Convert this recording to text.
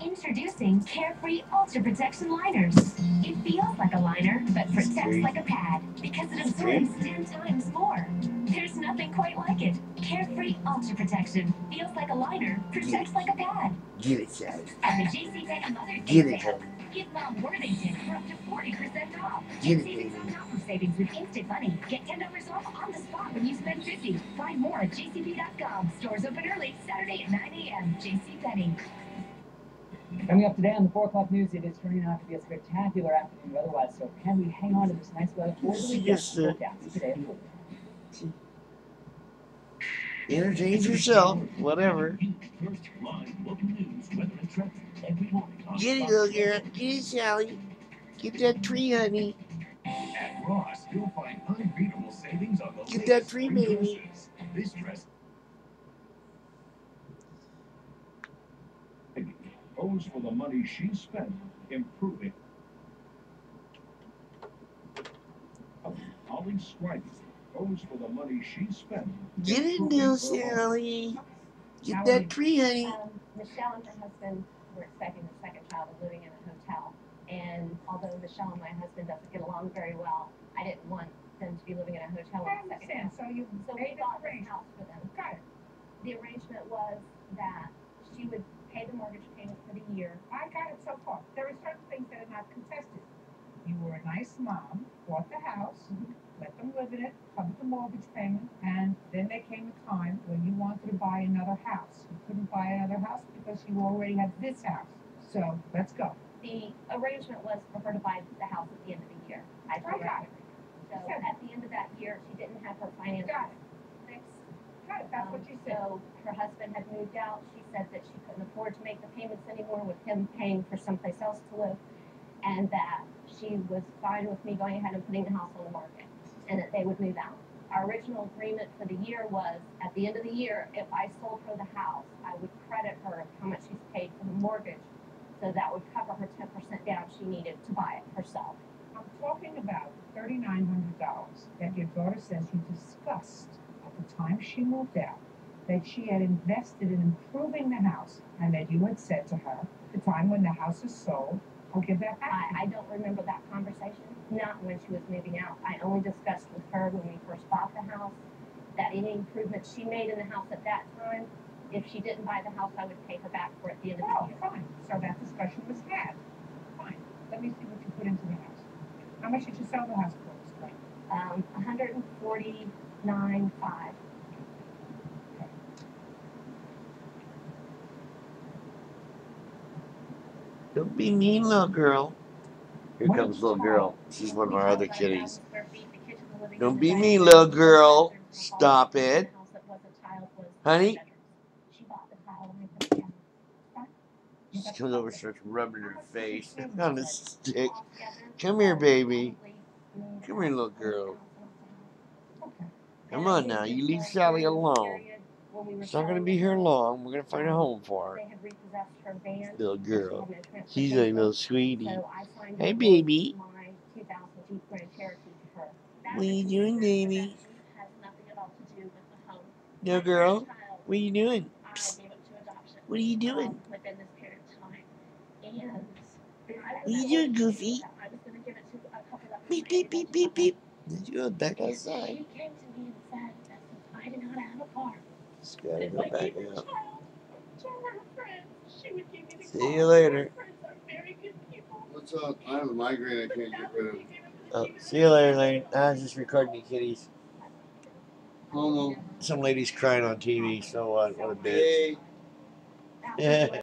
Introducing Carefree Ultra Protection Liners. It feels like a liner, but protects like a pad because it absorbs 10 times more. There's nothing quite like it. Carefree Ultra Protection feels like a liner, protects like a pad. Get it, Chad. At the JCPenney Mother's Get Day it, sale, give Mom Worthington for up to 40% off. Get Get it, savings baby. on top of savings with Instant Money. Get $10 off on the spot when you spend $50. Find more at jcp.com. Stores open early, Saturday at 9 a.m. JCPenney. Coming up today on the 4 o'clock news, it is turning out to be a spectacular afternoon weather-wise, so can we hang on to this nice weather for the weekend? Forecast today. Entertain yourself, whatever. Get it, little girl. Get it, Sally. Get that tree, honey. At Ross, you'll find unbeatable savings on the Get that tree, baby. This dress owes for the money she spent improving. Holly Strike owes for the money she spent. Get it, little Sally. Get that tree, honey. Michelle and her husband were expecting their second child and living in a hotel. And although Michelle and my husband doesn't get along very well, I didn't want them to be living in a hotel with a second child. So we bought this house for them. Got it. The arrangement was that she would pay the mortgage payment for the year. I got it so far. There are certain things that are not contested. You were a nice mom, bought the house, let them live in it, covered the mortgage payment, and then there came a time when you wanted to buy another house. You couldn't buy another house because you already had this house. So let's go. The arrangement was for her to buy the house at the end of the year. I got it. So at the end of that year, she didn't have her finances fixed. Got it. That's what you said. So her husband had moved out. She said that she couldn't afford to make the payments anymore with him paying for someplace else to live, and that she was fine with me going ahead and putting the house on the market, and that they would move out. Our original agreement for the year was, at the end of the year, if I sold her the house, I would credit her how much she's paid for the mortgage, so that would cover her 10% down she needed to buy it herself. I'm talking about $3,900 that your daughter says you discussed at the time she moved out, that she had invested in improving the house, and that you had said to her, the time when the house is sold, I'll give that back. I don't remember that conversation, not when she was moving out. I only discussed with her when we first bought the house that any improvements she made in the house at that time, if she didn't buy the house, I would pay her back for it at the end of the year. Fine. So that discussion was had. Fine. Let me see what you put into the house. How much did you sell the house for? $149,500. Don't be mean, little girl. Here comes little girl. She's one of our other kitties. Don't be mean, little girl. Stop it. Honey? She comes over and starts rubbing her face on a stick. Come here, baby. Come here, little girl. Come on now. You leave Sally alone. She's not going to be here long. We're going to find a home for her. Little girl. She's a little sweetie. Hey, baby. What are you doing, baby? Little girl. What are you doing? Psst. What are you doing? What are you doing, Goofy? Beep, beep, beep, beep, beep. Did you go back outside? She came to me and said that I did not have a car. Just gotta go back out. She would give me the See you later. What's up? I have a migraine I can't get rid of. Oh, see you later, Lane. I was just recording the kitties. Homo. Some lady's crying on TV, so what? What a bitch. Hey.